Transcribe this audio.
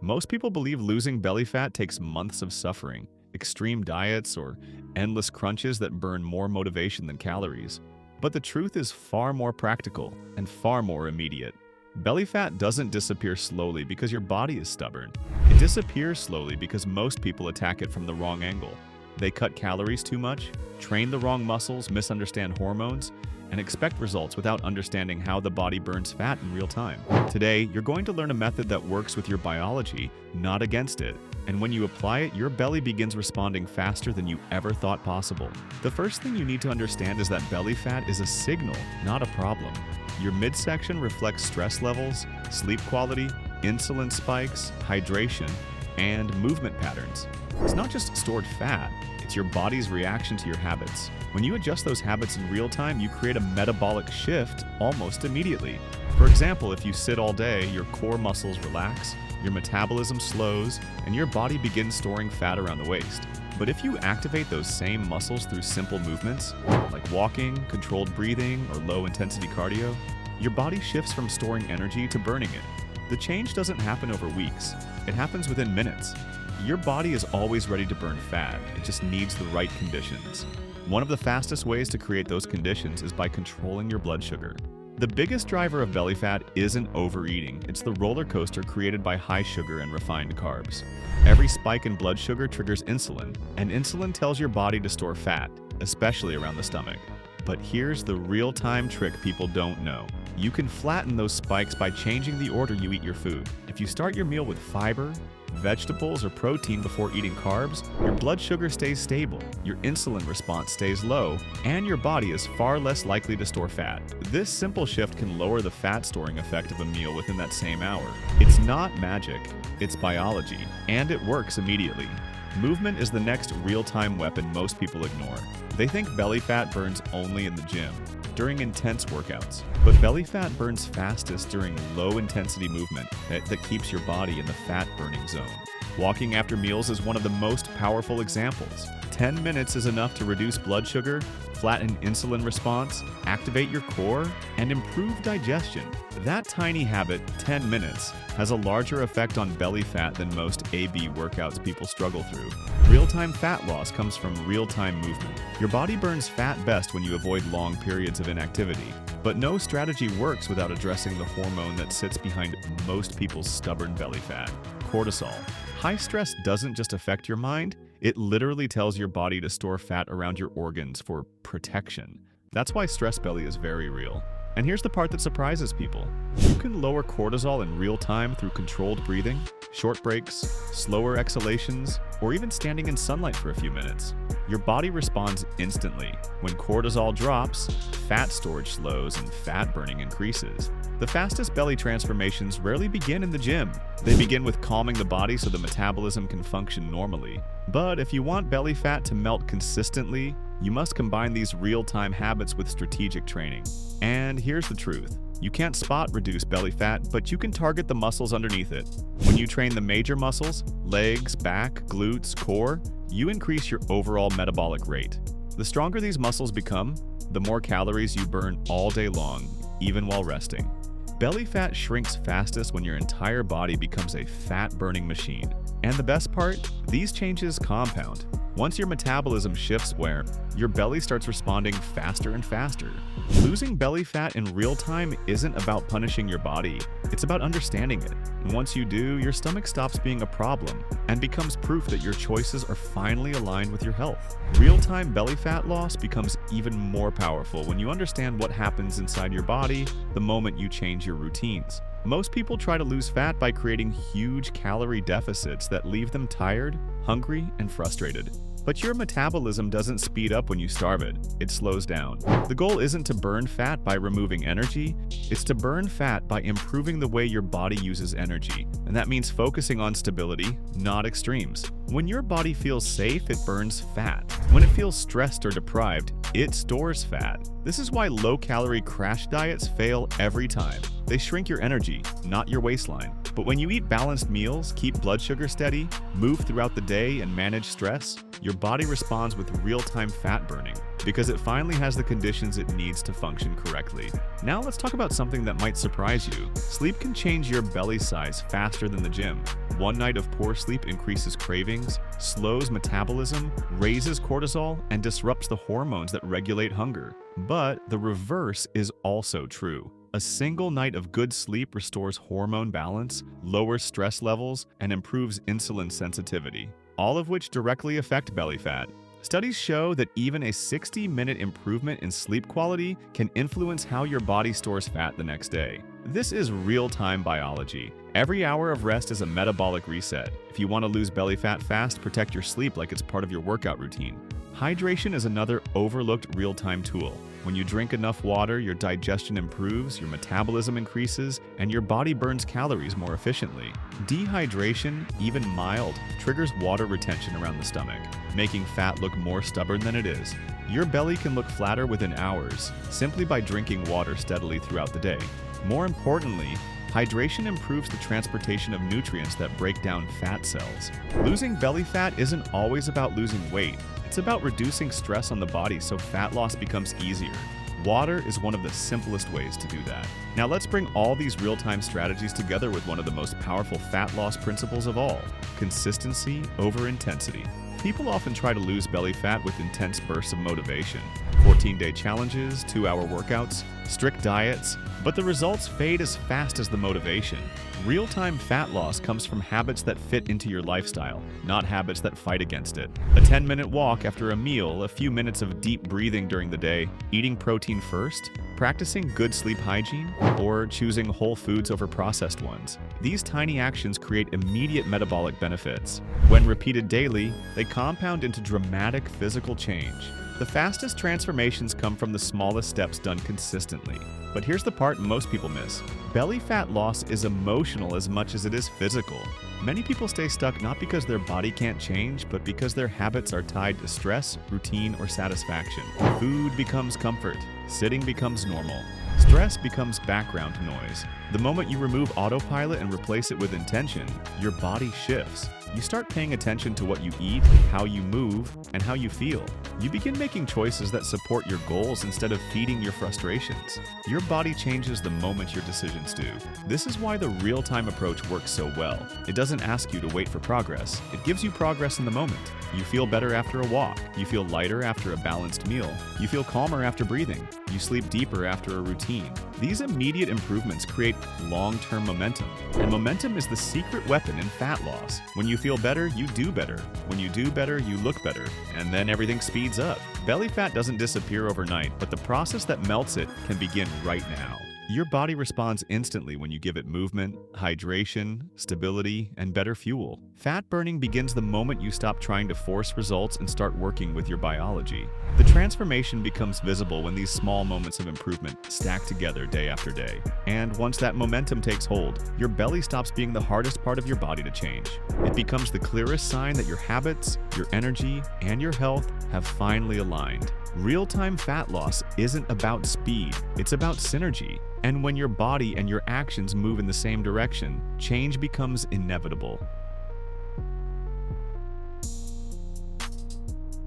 Most people believe losing belly fat takes months of suffering, extreme diets, or endless crunches that burn more motivation than calories. But the truth is far more practical and far more immediate. Belly fat doesn't disappear slowly because your body is stubborn. It disappears slowly because most people attack it from the wrong angle. They cut calories too much, train the wrong muscles, misunderstand hormones, and expect results without understanding how the body burns fat in real time. Today, you're going to learn a method that works with your biology, not against it. And when you apply it, your belly begins responding faster than you ever thought possible. The first thing you need to understand is that belly fat is a signal, not a problem. Your midsection reflects stress levels, sleep quality, insulin spikes, hydration, and movement patterns. It's not just stored fat, it's your body's reaction to your habits. When you adjust those habits in real time, you create a metabolic shift almost immediately. For example, if you sit all day, your core muscles relax, your metabolism slows, and your body begins storing fat around the waist. But if you activate those same muscles through simple movements, like walking, controlled breathing, or low-intensity cardio, your body shifts from storing energy to burning it. The change doesn't happen over weeks. It happens within minutes. Your body is always ready to burn fat. It just needs the right conditions. One of the fastest ways to create those conditions is by controlling your blood sugar. The biggest driver of belly fat isn't overeating. It's the roller coaster created by high sugar and refined carbs. Every spike in blood sugar triggers insulin, and insulin tells your body to store fat, especially around the stomach. But here's the real-time trick people don't know. You can flatten those spikes by changing the order you eat your food. If you start your meal with fiber, vegetables, or protein before eating carbs, your blood sugar stays stable, your insulin response stays low, and your body is far less likely to store fat. This simple shift can lower the fat storing effect of a meal within that same hour. It's not magic, it's biology, and it works immediately. Movement is the next real-time weapon most people ignore. They think belly fat burns only in the gym, during intense workouts. But belly fat burns fastest during low-intensity movement that keeps your body in the fat-burning zone. Walking after meals is one of the most powerful examples. 10 minutes is enough to reduce blood sugar, flatten insulin response, activate your core, and improve digestion. That tiny habit, 10 minutes, has a larger effect on belly fat than most AB workouts people struggle through. Real-time fat loss comes from real-time movement. Your body burns fat best when you avoid long periods of inactivity. But no strategy works without addressing the hormone that sits behind most people's stubborn belly fat: cortisol. High stress doesn't just affect your mind, it literally tells your body to store fat around your organs for protection. That's why stress belly is very real. And here's the part that surprises people. You can lower cortisol in real time through controlled breathing, short breaks, slower exhalations, or even standing in sunlight for a few minutes. Your body responds instantly. When cortisol drops, fat storage slows and fat burning increases. The fastest belly transformations rarely begin in the gym. They begin with calming the body so the metabolism can function normally. But if you want belly fat to melt consistently, you must combine these real-time habits with strategic training. And here's the truth. You can't spot reduced belly fat, but you can target the muscles underneath it. When you train the major muscles, legs, back, glutes, core, you increase your overall metabolic rate. The stronger these muscles become, the more calories you burn all day long, even while resting. Belly fat shrinks fastest when your entire body becomes a fat-burning machine. And the best part? These changes compound. Once your metabolism shifts where your belly starts responding faster and faster. Losing belly fat in real time isn't about punishing your body, it's about understanding it. And once you do, your stomach stops being a problem and becomes proof that your choices are finally aligned with your health. Real-time belly fat loss becomes even more powerful when you understand what happens inside your body the moment you change your routines. Most people try to lose fat by creating huge calorie deficits that leave them tired, hungry, and frustrated. But your metabolism doesn't speed up when you starve it, it slows down. The goal isn't to burn fat by removing energy, it's to burn fat by improving the way your body uses energy. And that means focusing on stability, not extremes. When your body feels safe, it burns fat. When it feels stressed or deprived, it stores fat. This is why low-calorie crash diets fail every time. They shrink your energy, not your waistline. But when you eat balanced meals, keep blood sugar steady, move throughout the day, and manage stress, your body responds with real-time fat burning because it finally has the conditions it needs to function correctly. Now let's talk about something that might surprise you. Sleep can change your belly size faster than the gym. one night of poor sleep increases cravings, slows metabolism, raises cortisol, and disrupts the hormones that regulate hunger. But the reverse is also true. A single night of good sleep restores hormone balance, lowers stress levels, and improves insulin sensitivity, all of which directly affect belly fat. Studies show that even a 60-minute improvement in sleep quality can influence how your body stores fat the next day. This is real-time biology. Every hour of rest is a metabolic reset. If you want to lose belly fat fast, protect your sleep like it's part of your workout routine. Hydration is another overlooked real-time tool. When you drink enough water, your digestion improves, your metabolism increases, and your body burns calories more efficiently. Dehydration, even mild, triggers water retention around the stomach, making fat look more stubborn than it is. Your belly can look flatter within hours, simply by drinking water steadily throughout the day. More importantly, hydration improves the transportation of nutrients that break down fat cells. Losing belly fat isn't always about losing weight. It's about reducing stress on the body so fat loss becomes easier. Water is one of the simplest ways to do that. Now let's bring all these real-time strategies together with one of the most powerful fat loss principles of all: consistency over intensity. People often try to lose belly fat with intense bursts of motivation. 14-day challenges, 2-hour workouts, strict diets, but the results fade as fast as the motivation. Real-time fat loss comes from habits that fit into your lifestyle, not habits that fight against it. A 10-minute walk after a meal, a few minutes of deep breathing during the day, eating protein first, practicing good sleep hygiene, or choosing whole foods over processed ones. These tiny actions create immediate metabolic benefits. When repeated daily, they compound into dramatic physical change. The fastest transformations come from the smallest steps done consistently. But here's the part most people miss. Belly fat loss is emotional as much as it is physical. Many people stay stuck not because their body can't change, but because their habits are tied to stress, routine, or satisfaction. Food becomes comfort. Sitting becomes normal. Stress becomes background noise. The moment you remove autopilot and replace it with intention, your body shifts. You start paying attention to what you eat, how you move, and how you feel. You begin making choices that support your goals instead of feeding your frustrations. Your body changes the moment your decisions do. This is why the real-time approach works so well. It doesn't ask you to wait for progress. It gives you progress in the moment. You feel better after a walk. You feel lighter after a balanced meal. You feel calmer after breathing. You sleep deeper after a routine. These immediate improvements create long-term momentum. And momentum is the secret weapon in fat loss. When you feel better, you do better. When you do better, you look better. And then everything speeds up. Belly fat doesn't disappear overnight, but the process that melts it can begin right now. Your body responds instantly when you give it movement, hydration, stability, and better fuel. Fat burning begins the moment you stop trying to force results and start working with your biology. The transformation becomes visible when these small moments of improvement stack together day after day. And once that momentum takes hold, your belly stops being the hardest part of your body to change. It becomes the clearest sign that your habits, your energy, and your health have finally aligned. Real-time fat loss isn't about speed, it's about synergy. And when your body and your actions move in the same direction, change becomes inevitable.